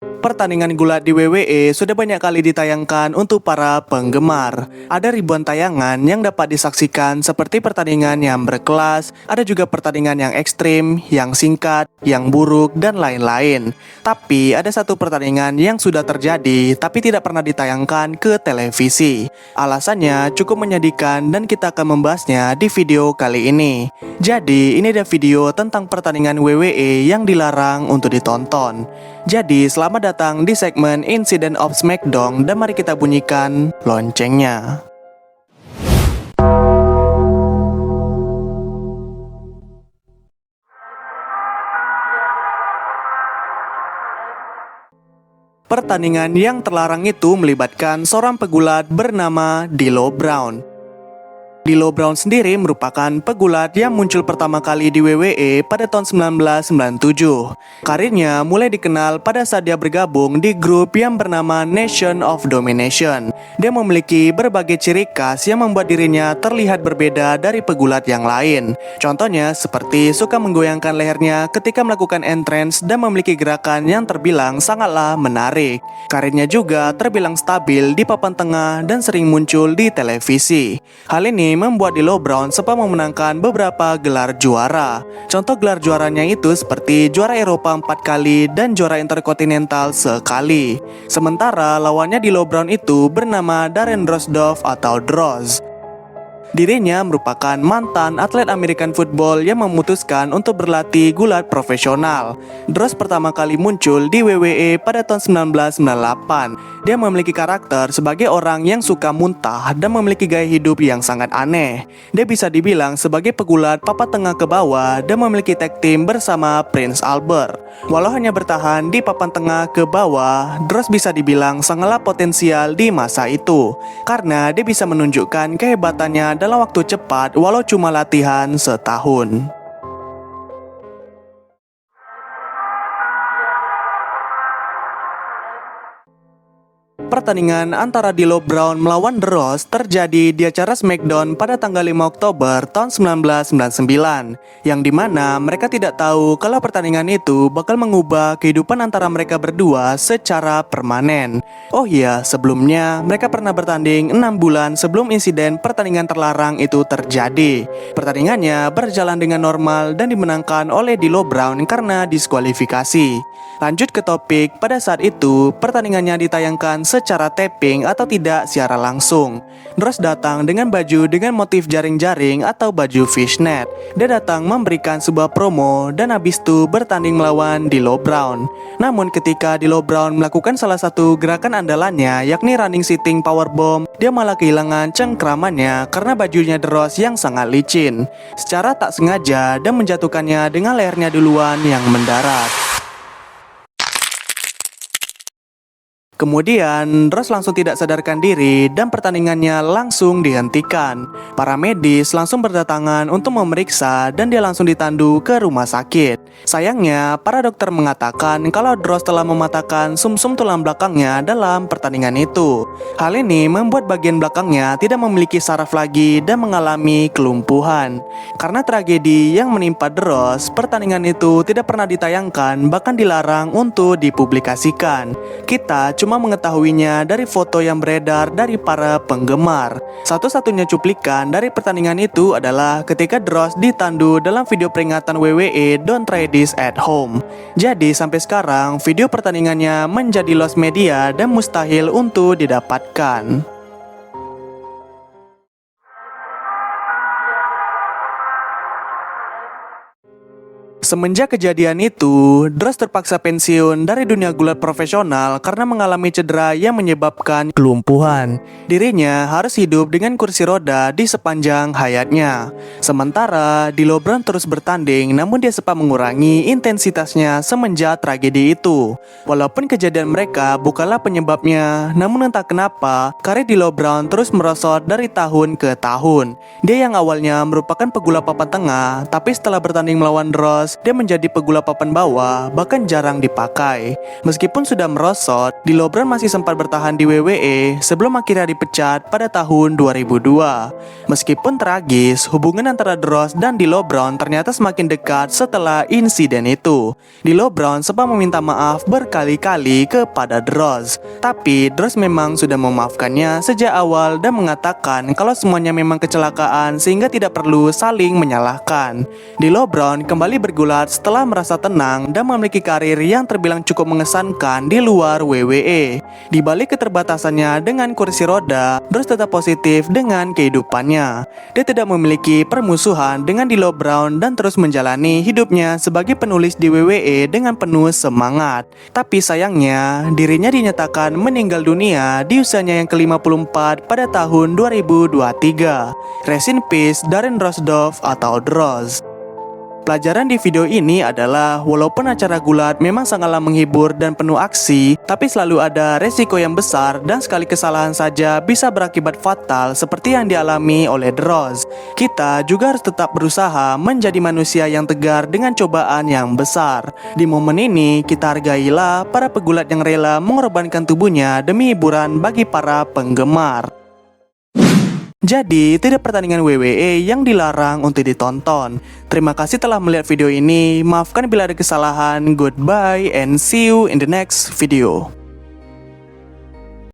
Pertandingan gulat di WWE sudah banyak kali ditayangkan untuk para penggemar. Ada ribuan tayangan yang dapat disaksikan seperti pertandingan yang berkelas, ada juga pertandingan yang ekstrim, yang singkat, yang buruk, dan lain-lain. Tapi ada satu pertandingan yang sudah terjadi tapi tidak pernah ditayangkan ke televisi. Alasannya cukup menyedihkan dan kita akan membahasnya di video kali ini. Jadi ini ada video tentang pertandingan WWE yang dilarang untuk ditonton. Jadi selamat datang di segmen Incident of Smackdown dan mari kita bunyikan loncengnya. Pertandingan yang terlarang itu melibatkan seorang pegulat bernama D'Lo Brown. D'Lo Brown sendiri merupakan pegulat yang muncul pertama kali di WWE pada tahun 1997. Karirnya mulai dikenal pada saat dia bergabung di grup yang bernama Nation of Domination. Dia memiliki berbagai ciri khas yang membuat dirinya terlihat berbeda dari pegulat yang lain. Contohnya seperti suka menggoyangkan lehernya ketika melakukan entrance dan memiliki gerakan yang terbilang sangatlah menarik. Karirnya juga terbilang stabil di papan tengah dan sering muncul di televisi. Hal ini membuat D'Lo Brown sempat memenangkan beberapa gelar juara. Contoh gelar juaranya itu seperti juara Eropa 4 kali dan juara Interkontinental sekali. Sementara lawannya D'Lo Brown itu bernama Darren Drozdov atau Droz. Dirinya merupakan mantan atlet American football yang memutuskan untuk berlatih gulat profesional. Droz pertama kali muncul di WWE pada tahun 1998. Dia memiliki karakter sebagai orang yang suka muntah dan memiliki gaya hidup yang sangat aneh. Dia bisa dibilang sebagai pegulat papan tengah ke bawah dan memiliki tag team bersama Prince Albert. Walau hanya bertahan di papan tengah ke bawah, Droz bisa dibilang sangatlah potensial di masa itu karena dia bisa menunjukkan kehebatannya dalam waktu cepat walau cuma latihan setahun. Pertandingan antara D'Lo Brown melawan The Rock terjadi di acara SmackDown pada tanggal 5 Oktober tahun 1999, yang dimana mereka tidak tahu kalau pertandingan itu bakal mengubah kehidupan antara mereka berdua secara permanen. Oh iya, sebelumnya mereka pernah bertanding 6 bulan sebelum insiden pertandingan terlarang itu terjadi. Pertandingannya berjalan dengan normal dan dimenangkan oleh D'Lo Brown karena diskualifikasi. Lanjut ke topik, pada saat itu pertandingannya ditayangkan secara taping atau tidak secara langsung. Droz datang dengan baju dengan motif jaring-jaring atau baju fishnet. Dia datang memberikan sebuah promo dan habis itu bertanding melawan D'Lo Brown. Namun ketika D'Lo Brown melakukan salah satu gerakan andalannya yakni running sitting powerbomb, dia malah kehilangan cengkramannya karena bajunya The Rock yang sangat licin. Secara tak sengaja dan menjatuhkannya dengan lehernya duluan yang mendarat. Kemudian, Droz langsung tidak sadarkan diri dan pertandingannya langsung dihentikan. Para medis langsung berdatangan untuk memeriksa dan dia langsung ditandu ke rumah sakit. Sayangnya, para dokter mengatakan kalau Droz telah mematahkan sumsum tulang belakangnya dalam pertandingan itu. Hal ini membuat bagian belakangnya tidak memiliki saraf lagi dan mengalami kelumpuhan. Karena tragedi yang menimpa Droz, pertandingan itu tidak pernah ditayangkan bahkan dilarang untuk dipublikasikan. Kita cuma mengetahuinya dari foto yang beredar dari para penggemar. Satu-satunya cuplikan dari pertandingan itu adalah ketika Droz ditandu dalam video peringatan WWE Don't Try This at Home. Jadi sampai sekarang video pertandingannya menjadi lost media dan mustahil untuk didapatkan. Semenjak kejadian itu, Droz terpaksa pensiun dari dunia gulat profesional karena mengalami cedera yang menyebabkan kelumpuhan. Dirinya harus hidup dengan kursi roda di sepanjang hayatnya. Sementara D'Lo Brown terus bertanding, namun dia sempat mengurangi intensitasnya semenjak tragedi itu. Walaupun kejadian mereka bukanlah penyebabnya, namun entah kenapa, karir D'Lo Brown terus merosot dari tahun ke tahun. Dia yang awalnya merupakan pegulat papan tengah, tapi setelah bertanding melawan Droz, Dross, dia menjadi pegulat papan bawah, bahkan jarang dipakai. Meskipun sudah merosot, D'Lo Brown masih sempat bertahan di WWE sebelum akhirnya dipecat pada tahun 2002. Meskipun tragis, hubungan antara Dross dan D'Lo Brown ternyata semakin dekat setelah insiden itu. D'Lo Brown sempat meminta maaf berkali-kali kepada Dross, tapi Dross memang sudah memaafkannya sejak awal dan mengatakan kalau semuanya memang kecelakaan sehingga tidak perlu saling menyalahkan. D'Lo Brown kembali bergulat setelah merasa tenang dan memiliki karir yang terbilang cukup mengesankan di luar WWE. Di balik keterbatasannya dengan kursi roda, Dross tetap positif dengan kehidupannya. Dia tidak memiliki permusuhan dengan D'Lo Brown dan terus menjalani hidupnya sebagai penulis di WWE dengan penuh semangat. Tapi sayangnya, dirinya dinyatakan meninggal dunia di usianya yang ke-54 pada tahun 2023. Rest in peace Darren Rosdorf atau Dross. Pelajaran di video ini adalah walaupun acara gulat memang sangatlah menghibur dan penuh aksi, tapi selalu ada resiko yang besar dan sekali kesalahan saja bisa berakibat fatal seperti yang dialami oleh Dross. Kita juga harus tetap berusaha menjadi manusia yang tegar dengan cobaan yang besar. Di momen ini kita hargailah para pegulat yang rela mengorbankan tubuhnya demi hiburan bagi para penggemar. Jadi, tidak pertandingan WWE yang dilarang untuk ditonton. Terima kasih telah melihat video ini. Maafkan bila ada kesalahan. Goodbye and see you in the next video.